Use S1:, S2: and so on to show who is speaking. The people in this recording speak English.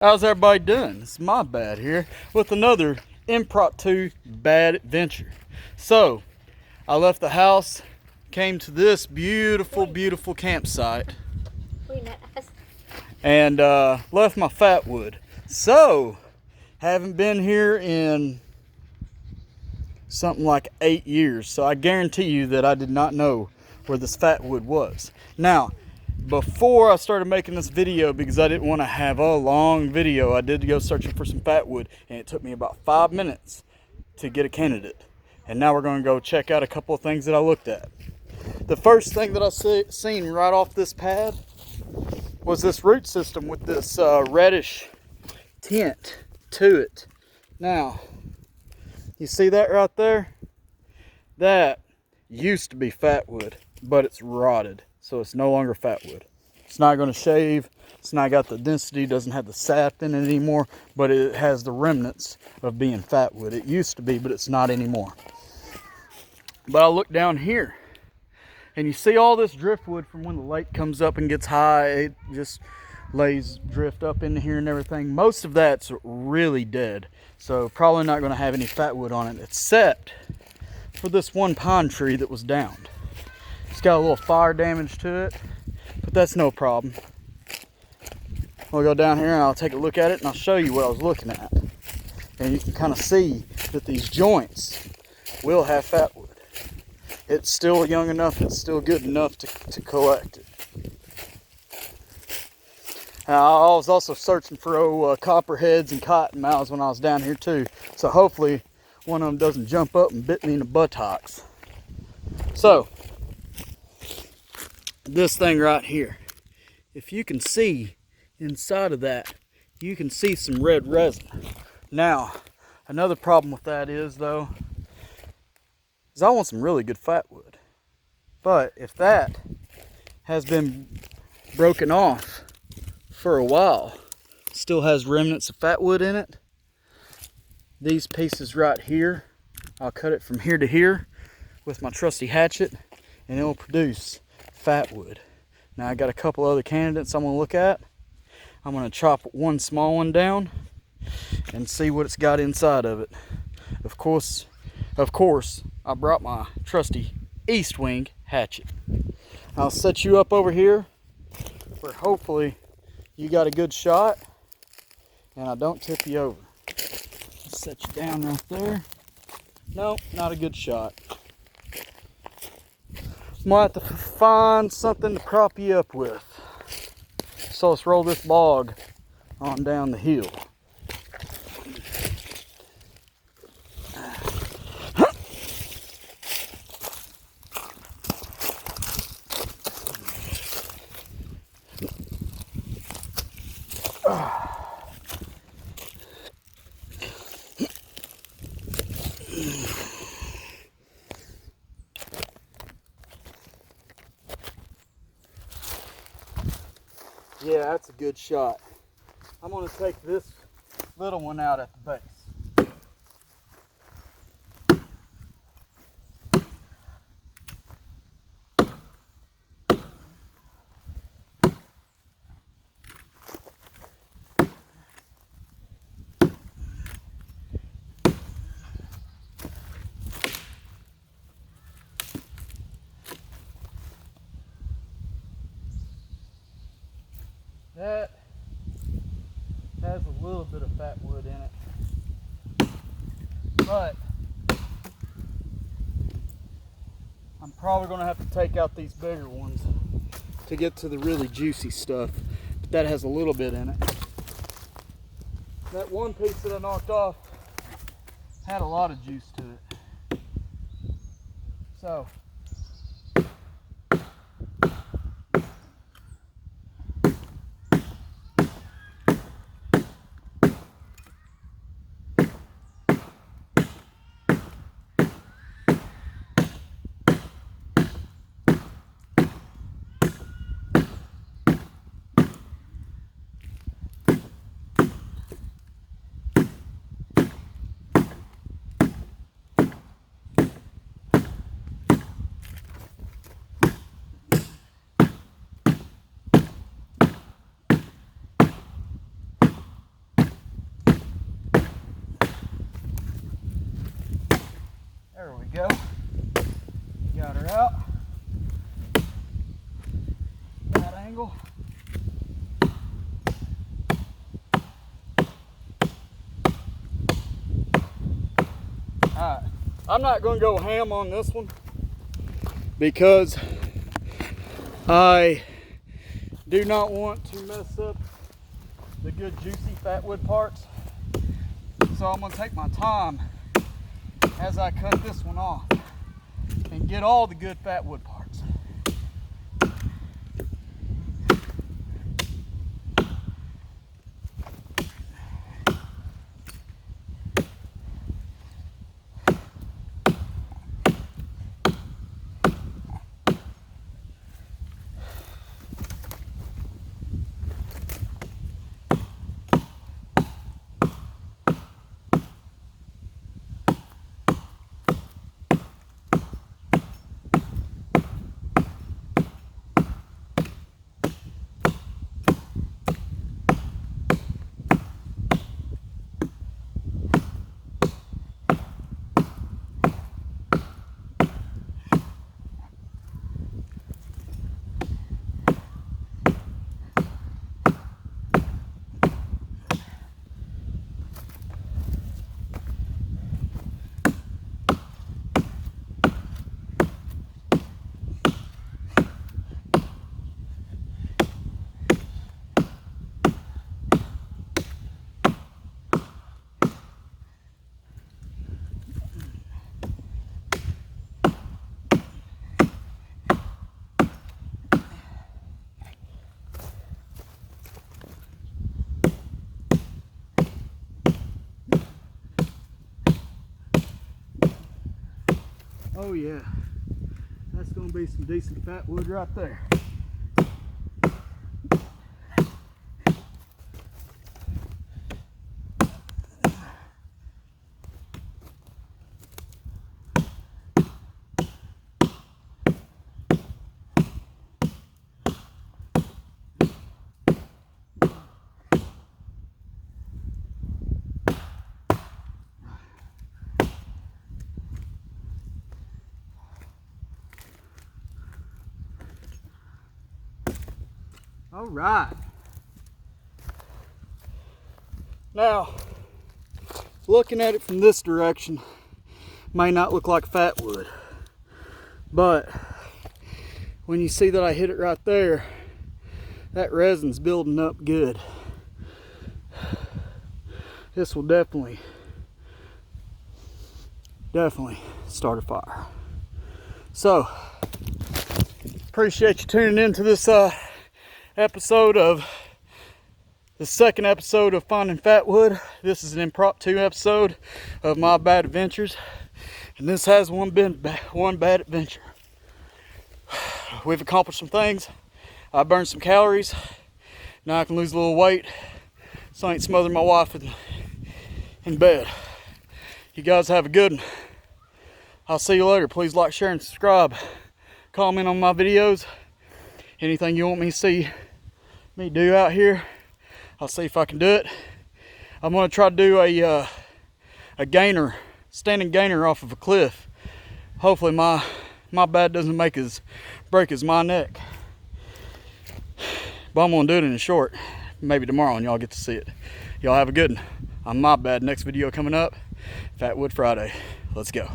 S1: How's everybody doing? It's my bad here with another part2 bad adventure. So, I left the house, came to this beautiful campsite, and left my Fatwood. So, haven't been here in something like 8 years. So I guarantee you that I did not know where this Fatwood was. Now, before I started making this video, because I didn't want to have a long video, I did go searching for some Fatwood, and it took me about 5 minutes to get a candidate. And now we're going to go check out a couple of things that I looked at. The first thing that I seen right off this pad was this root system with this reddish tint to it. Now, you see that right there? That used to be Fatwood, but it's rotted. So it's no longer Fatwood. It's not going to shave. It's not got the density, doesn't have the sap in it anymore, but it has the remnants of being Fatwood. It used to be, but it's not anymore. But I look down here, and you see all this driftwood from when the lake comes up and gets high. It just lays drift up into here and everything. Most of that's really dead, so probably not going to have any Fatwood on it, except for this one pine tree that was downed. It's got a little fire damage to it, but that's no problem. We'll go down here and I'll take a look at it and I'll show you what I was looking at. And you can kind of see that these joints will have Fatwood. It's still young enough, it's still good enough to collect it. I was also searching for copperheads and cottonmouths when I was down here too. So hopefully one of them doesn't jump up and bit me in the buttocks. So, this thing right here, if you can see inside of that, you can see some red resin. Now, another problem with that is though, is I want some really good Fatwood. But if that has been broken off for a while, still has remnants of Fatwood in it, these pieces right here, I'll cut it from here to here with my trusty hatchet, and it will produce Fatwood. Now I got a couple other candidates I'm going to look at. I'm going to chop one small one down and see what it's got inside of it. Of course, I brought my trusty East Wing hatchet. I'll set you up over here where hopefully you got a good shot and I don't tip you over. Set you down right there. Nope, not a good shot. Might have to find something to prop you up with. So let's roll this log on down the hill. Yeah, that's a good shot. I'm going to take this little one out at the base. That has a little bit of Fatwood in it, but I'm probably going to have to take out these bigger ones to get to the really juicy stuff, but that has a little bit in it. That one piece that I knocked off had a lot of juice to it. So we go. Got her out. That angle. Alright, I'm not going to go ham on this one because I do not want to mess up the good juicy fatwood parts. So I'm going to take my time as I cut this one off and get all the good fatwood parts. Oh yeah, that's going to be some decent fatwood right there. All right. Now, looking at it from this direction may not look like fatwood, but when you see that I hit it right there, that resin's building up good. This will definitely start a fire. So, appreciate you tuning into this episode of the second episode of Finding Fatwood. This is an impromptu episode of my bad adventures, and this has one bad adventure. We've accomplished some things. I burned some calories. Now I can lose a little weight so I ain't smothering my wife in bed. You guys have a good one. I'll see you later. Please like, share, and subscribe. Comment on my videos. Anything you want me to see me do out here, I'll see if I can do it. I'm going to try to do a gainer, standing gainer off of a cliff. Hopefully my bad doesn't break as my neck. But I'm going to do it in a short. Maybe tomorrow and y'all get to see it. Y'all have a good one. I'm my bad. Next video coming up, Fatwood Friday. Let's go.